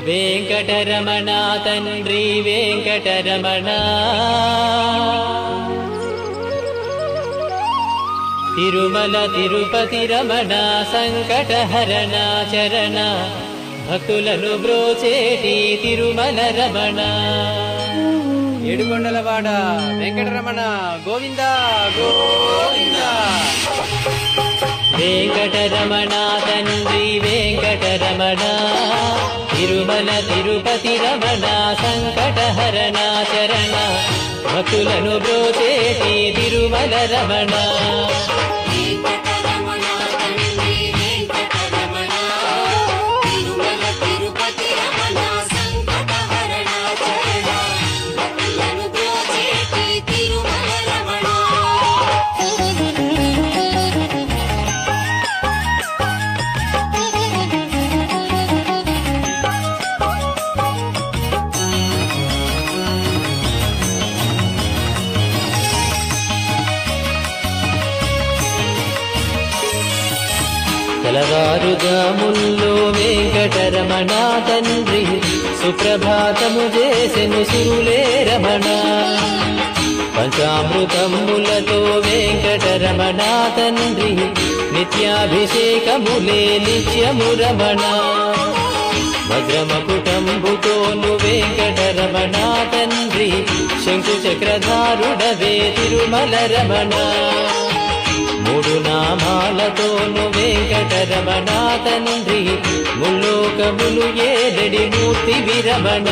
వెంకటరమణ తండ్రి వెంకటరమణ తిరుమల తిరుపతి రమణ సంకటహరణ చరణ భక్తులను బ్రోచేటి తిరుమల రమణ ఏడుకొండలవాడ వెంకటరమణ గోవింద గోవింద. వెంకటరమణ తండ్రి వెంకటరమణ తిరుమల తిరుపతి రమణ సంకటహరణ చరణ భక్తులను బ్రోచేటి తిరుమల రమణ తెల్లవారుజాముల్లో వెంకటరమణ తండ్రి సుప్రభాతము చేసెను సురులే రమణ పంచామృతములతో వెంకటరమణ తండ్రి నిత్యాభిషేకములే నిత్యము రమణ వజ్రమకుటంబుతోను వెంకటరమణ తండ్రి శంకు చక్రధారుడవే తిరుమల రమణ మూడు నామాలతోను వెంకటరమణ తండ్రి ముల్లోకములు ఏడడి మూర్తి విరమణ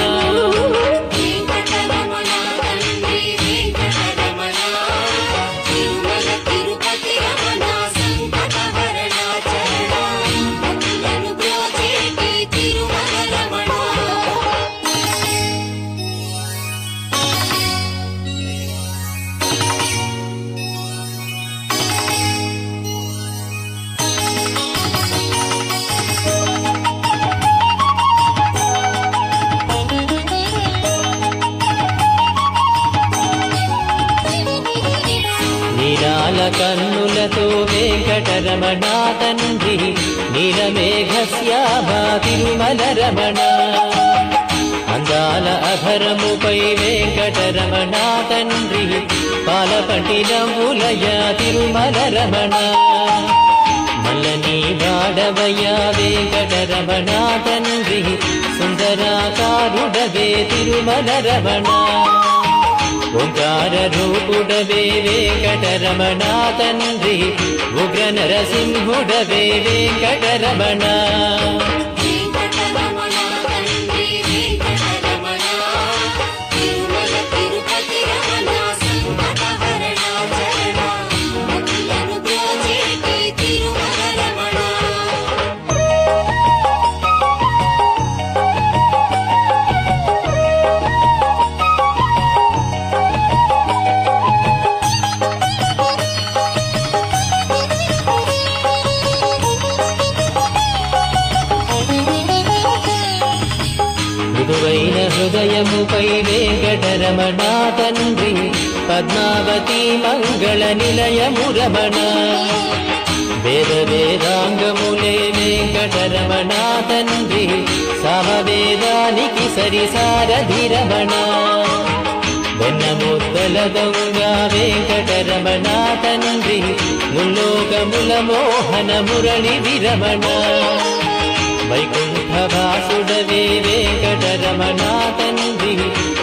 నీలాల కన్నులతో వెంకటరమణ తండ్రి నీలమేఘశ్యామ తిరుమల రమణ అందాల అధరముపై వెంకటరమణ తండ్రి పాలపంటి నవ్వులయ తిరుమల రమణ మల్లని వాడవయ వెంకటరమణ తండ్రి సుందరాకారుడవే తిరుమల రమణ ఓంకార రూపుడవే వెంకటరమణ తండ్రి ఉగ్ర నరసింహుడవే వెంకటరమణ మృదువైన హృదయముపై వెంకటరమణ తండ్రి పద్మావతి మంగళ నిలయము రమణ వేద వేదాంగములే వెంకటరమణ తండ్రి సమవేదానికి సరిసారథి రమణ వెన్నముద్దల దొంగ వెంకటరమణ తండ్రి ముల్లోకముల మోహన మురళి విరమణ వైకుంఠవాసుడవే వెంకటరమణ తండ్రి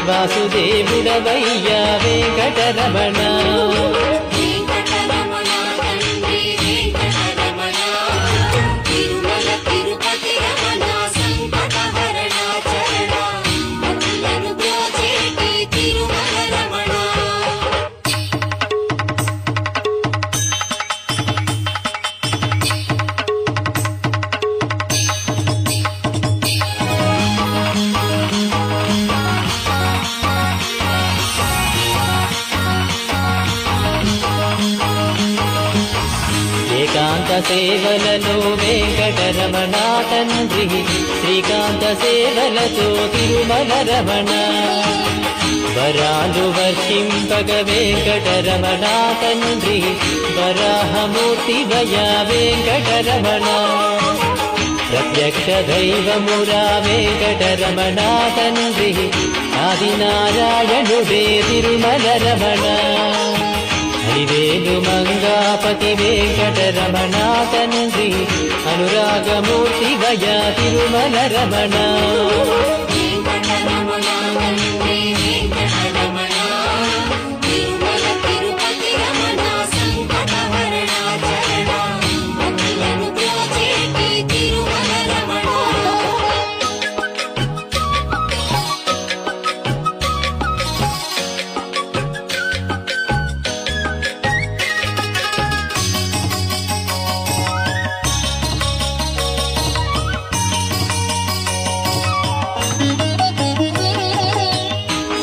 వాసుదేవుడవయ్యా వెంకటరమణ ఏకాంత సేవలలో వెంకటరమణ తండ్రి శ్రీకాంత సేవలతో తిరుమల రమణ వరాలు వర్షింపగ వెంకటరమణ వరాహమూర్తి వయ వెంకటరమణ ప్రత్య ప్రత్యక్ష దైవమురా వెంకటరమణ తండ్రి ఆదినారాయణుడే తిరుమల రమణ హరివేలు మంగాపతి వెంకటరమణ తండ్రి అనురాగమూర్తి వయ తిరుమల రమణ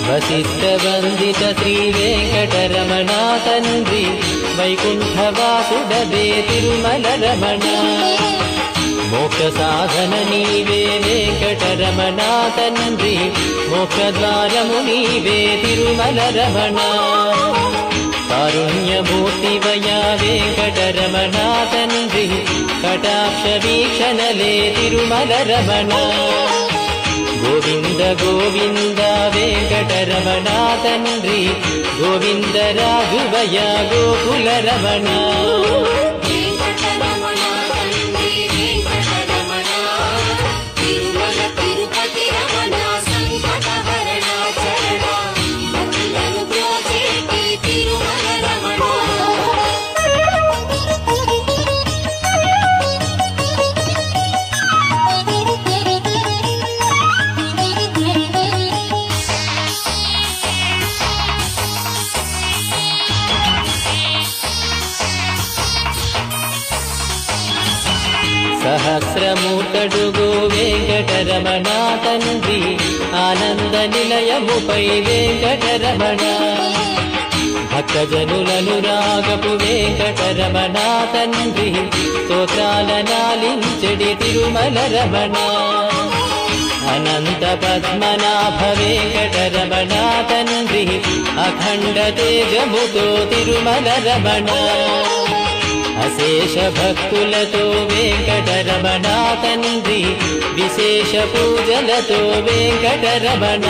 వశిష్ఠ వందిత శ్రీ వెంకటరమణ తండ్రి వైకుంఠవాసుడవే తిరుమల రమణ మోక్ష సాధన నీవే వెంకటరమణ తండ్రి మోక్షద్వారము నీవే తిరుమల రమణ కారుణ్యమూర్తి వయా వెంకటరమణ తండ్రి కటాక్ష వీక్షణలే తిరుమల రమణ గోవింద గోవింద వెంకటరమణ తండ్రి గోవింద రాఘవయ గోకుల రమణ సహస్రమూర్తడుగు వెంకటరమణ తండ్రి ఆనంద నిలయముపై వెంకటరమణ భక్తజనులను రాగపు వెంకటరమణ తండ్రి స్తోత్రాల నాలించెడి తిరుమల రమణ అనంత పద్మనాభ వెంకటరమణ తండ్రి అఖండ తేజముతో తిరుమల రమణ అశేష భక్తులతో వెంకటరమణ తండ్రి విశేష పూజలతో వెంకటరమణ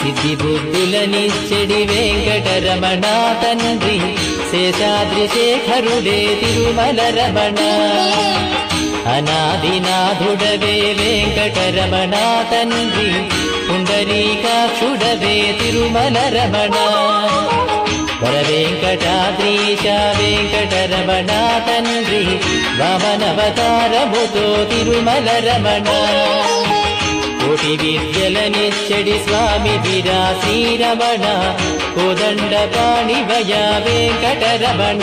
సిద్ధి బుద్ధులనిచ్చెడి వెంకటరమణ తండ్రి శేషాద్రి శేఖరుడే తిరుమల రమణ అనాదినాథుడవే వెంకటరమణ తండ్రి పుండరీకాక్షుడవే తిరుమల రమణ వరవెంకటాద్రీశ వెంకటరమణ తండ్రి వామనవతారముతో తిరుమల రమణ కోటి విద్యలనిచ్చెడి స్వామి వీరా శ్రీరమణ కోదండ పాణివయ వెంకటరమణ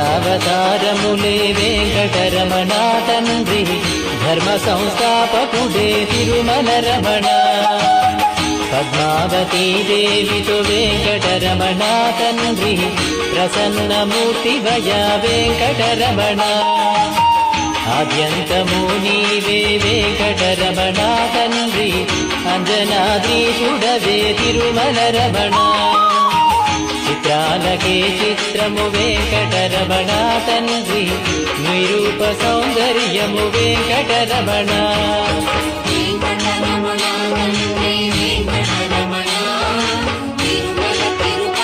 దశావతారములే వెంకటరమణ తండ్రి ధర్మ సంస్థాపకుడే తిరుమల రమణ పద్మావతీ దేవితో వెంకటరమణ తండ్రి ప్రసన్నమూర్తి వయ వెంకటరమణ ఆద్యంతము నీవే వెంకటరమణ తండ్రి అంజనాద్రీశుడవే తిరుమల రమణ చిత్రాలకే చిత్రము వెంకటరమణ తండ్రి నిరూప సౌందర్యము వెంకటరమణ వెంకటరమణ తండ్రి వెంకటరమణ తిరుమల తిరుపతి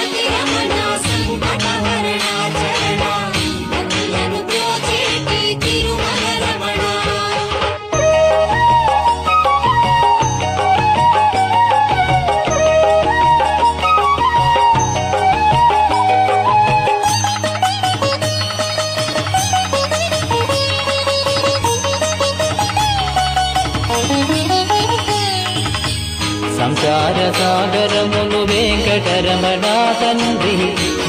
సంసార సాగరమును వెంకటరమణ తండ్రి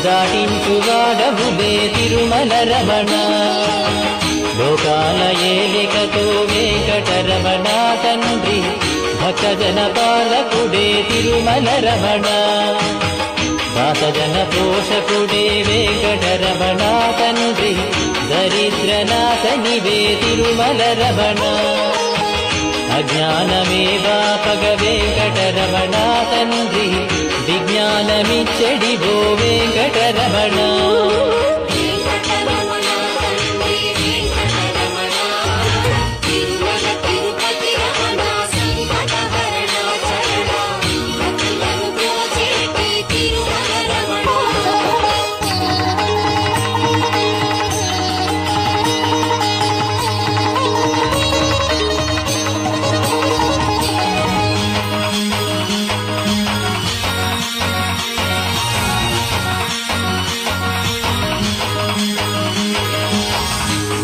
దాటించువాడవులే తిరుమల రమణ లోకాల ఏలికతో వెంకటరమణ తండ్రి భక్తజన పాలకుడే తిరుమల రమణ దాసజన పోషకుడే వెంకటరమణ తండ్రి దరిద్రనాథనివే తిరుమల రమణ అజ్ఞానమే వాపగ వెంకటరమణ తండ్రి విజ్ఞానమిచ్చడివో వెంకటరమణ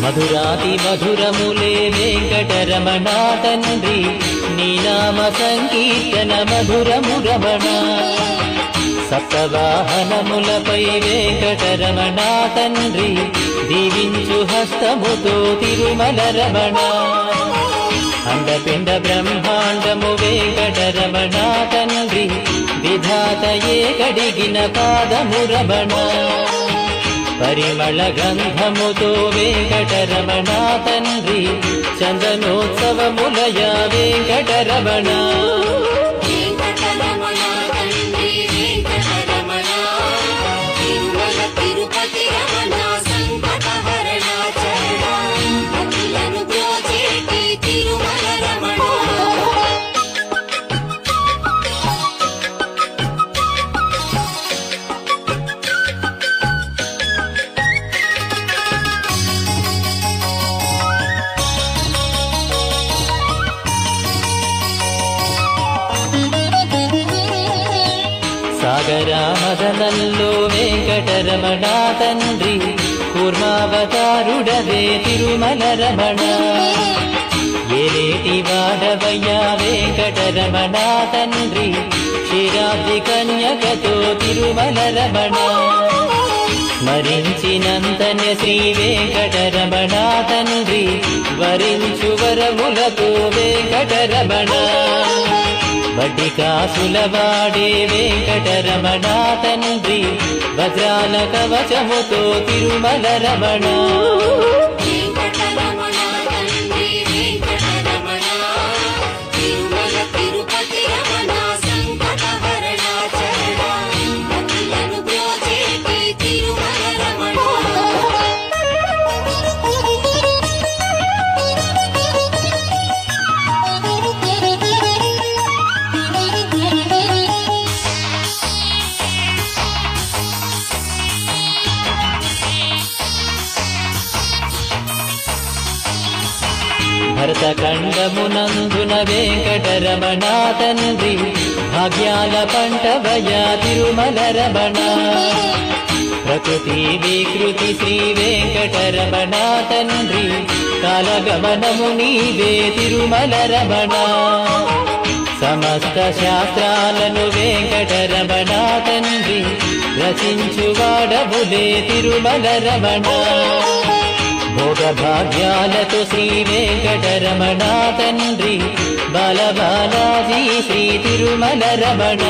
మధురాతి మధురములే వెంకటరమణ తండ్రి నీ నామ సంకీర్తన మధురము రమణ సప్తవాహనములపై వెంకటరమణ తండ్రి దీవించు హస్తముతో తిరుమల రమణ అండపిండ బ్రహ్మాండము వెంకటరమణ తండ్రి విధాతయే కడిగిన పాదము రమణ పరిమళ గంధముతో వెంకటరమణ తండ్రి చందనోత్సవములయ వెంకటరమణ సాగరామదనంలో వెంకటరమణ తండ్రి కూర్మావతారుడవే తిరుమల రమణ ఏలేటి వాడవయ్యా వెంకటరమణ తండ్రి క్షీరాబ్ది కన్యకతో తిరుమల రమణ స్మరించినంతనే శ్రీ వెంకటరమణ తండ్రి వరించు వరములతో వెంకటరమణ వడ్డి కాసులవాడే వెంకటరమణ తండ్రి వజ్రాల కవచముతో తిరుమల రమణ భరతఖండమునందున వెంకటరమణ తండ్రి భాగ్యాల పంటవయ తిరుమల రమణ ప్రకృతి వికృతి శ్రీ వెంకటరమణ తండ్రి కాలగమనము నీవే తిరుమల రమణ సమస్త శాస్త్రాలను వెంకటరమణ తండ్రి రచించువాడవులే తిరుమల రమణ భోగభాగ్యాలతో శ్రీ వెంకటరమణ తండ్రి బాలబాలాజీ శ్రీ తిరుమల రమణ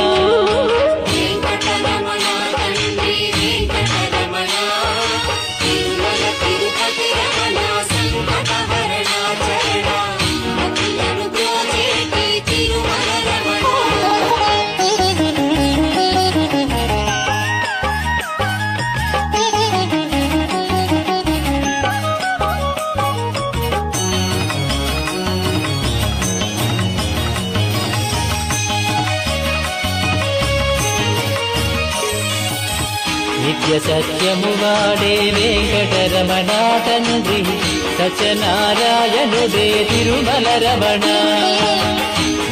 నిత్య సత్యము వాడే వెంకటరమణ తండ్రి సత్యనారాయణుడే తిరుమల రమణ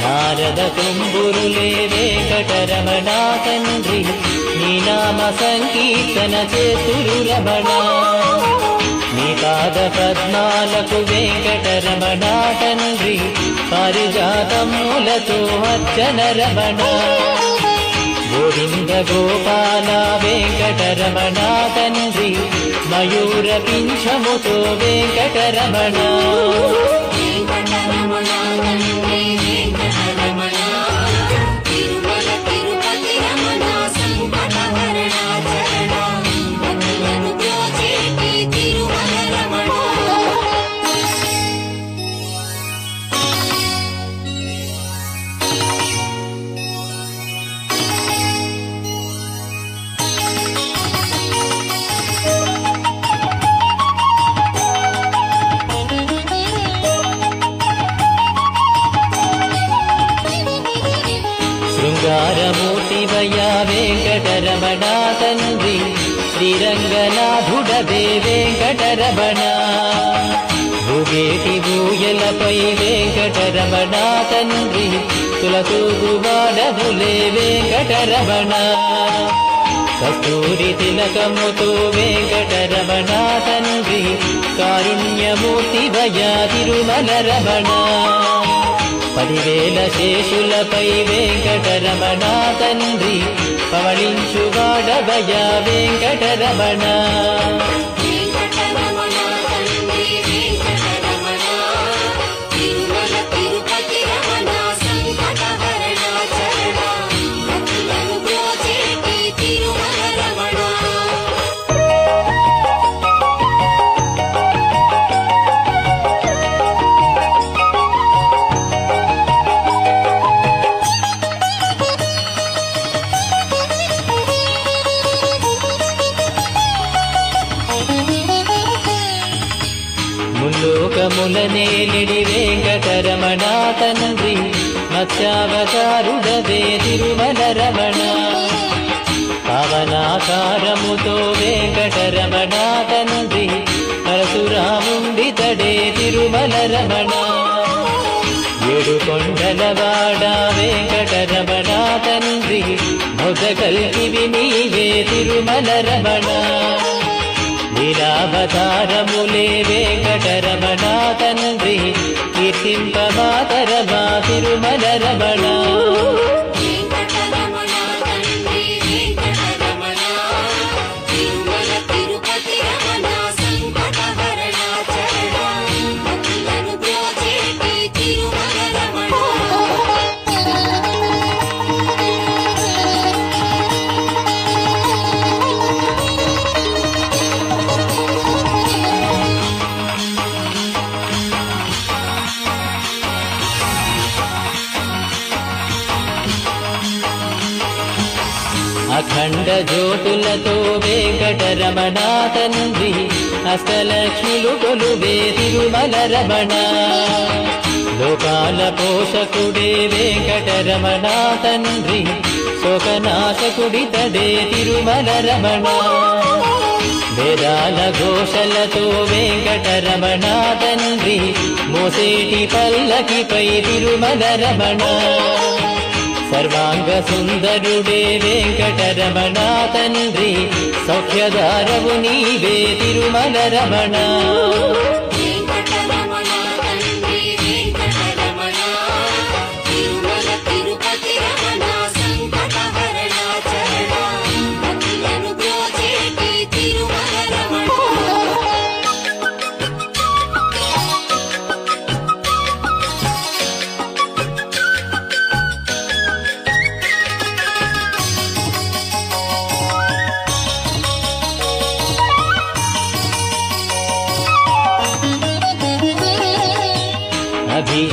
నారద తుంబురులే వెంకటరమణ తండ్రి నీ నామ సంకీర్తన చేతురు రమణ నీ పాద పద్మాలకు వెంకటరమణ తండ్రి పారిజాతములతో అర్చన రమణ గోవింద గోపాల వెంకటరమణ తండ్రి మయూర పింఛముతో వెంకటరమణ శృంగారమూర్తివయ్యా వెంకటరమణ తండ్రి శ్రీరంగనాథుడవే వెంకటరమణ భూగేటి భూయలపై వెంకటరమణ తండ్రి తులతూగువాడవులే వెంకటరమణ కస్తూరి తిలకముతో వెంకటరమణ తండ్రి కారుణ్యమూర్తివయ్యా తిరుమల రమణ 10,000 శేషులపై వెంకటరమణ తండ్రి పవళించువాడవయ్యా వెంకటరమణ ముల్లోకములనేలిడి వెంకటరమణ తండ్రి మత్స్యావతారుడవే తిరుమల రమణ పవనాకారముతో వెంకటరమణ తండ్రి పరశురాముండితడే తిరుమల రమణ 7 కొండలవాడ వెంకటరమణ తండ్రి మొదకల్కివి నీవే తిరుమల రమణ లీలావతారములే వెంకటరమణ తండ్రి కీర్తింపమాతరమా తిరుమల రమణ అఖండ జ్యోతులతో వెంకటరమణ తండ్రి అష్టలక్ష్మిలు కొలువే తిరుమల రమణ లోకాల పోషకుడే వెంకటరమణ తండ్రి శోకనాశకుడితడే తిరుమల రమణ వేదాల ఘోషలతో వెంకటరమణ తండ్రి మోసేటి పల్లకిపై తిరుమల రమణ సర్వాంగ సుందరుడే వెంకటరమణ తండ్రి సౌఖ్యదారవు నీవే తిరుమల రమణ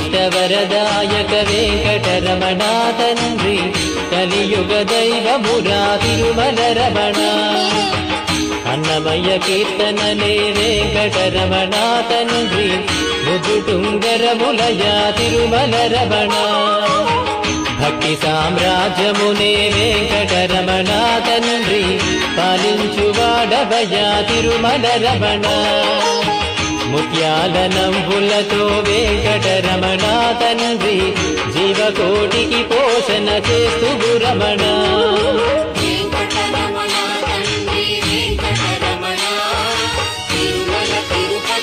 అభీష్టవరదాయక వెంకటరమణ తండ్రి కలియుగ దైవమురా తిరుమల రమణ అన్నమయ్య కీర్తనలే వెంకటరమణ తండ్రి ముదుటుంగరములయ తిరుమల రమణ భక్తి సామ్రాజ్యమునే వెంకటరమణ తండ్రి పాలించువాడవయ తిరుమల రమణ ముత్యాల నంబులతో వెంకటరమణ తండ్రి జీవకోటికి పోషణ చేస్తు రమణ వెంకటరమణ తండ్రి వెంకటరమణ తిరుమల తిరుపతి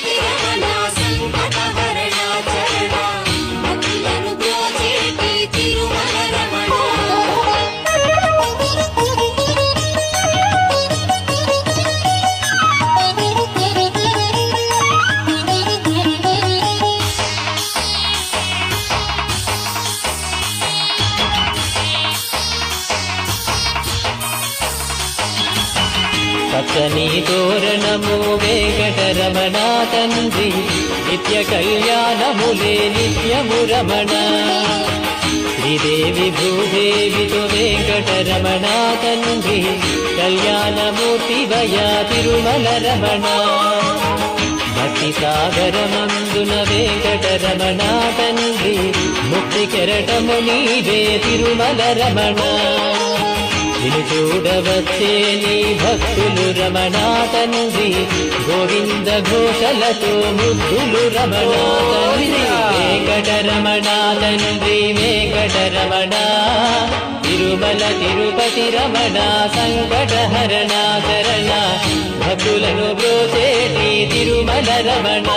పచ్చని తోరణము వెంకటరమణ తండ్రి నిత్య కళ్యాణములే నిత్యము రమణ శ్రీదేవి భూదేవితో వెంకటరమణ తండ్రి కళ్యాణమూర్తి వయా తిరుమల రమణ భక్తి సాగరమందున వెంకటరమణ తండ్రి ముక్తి కెరటము నీవే తిరుమల రమణ నిన్ను చూడవచ్చే నీ భక్తులు రమణ తండ్రి గోవింద ఘోషలతో ముద్దులు రమణ తండ్రి వెంకటరమణ తండ్రి వెంకటరమణ తిరుమల తిరుపతి రమణ సంకటహరణ శరణ భక్తులను బ్రోచేటి తిరుమల రమణ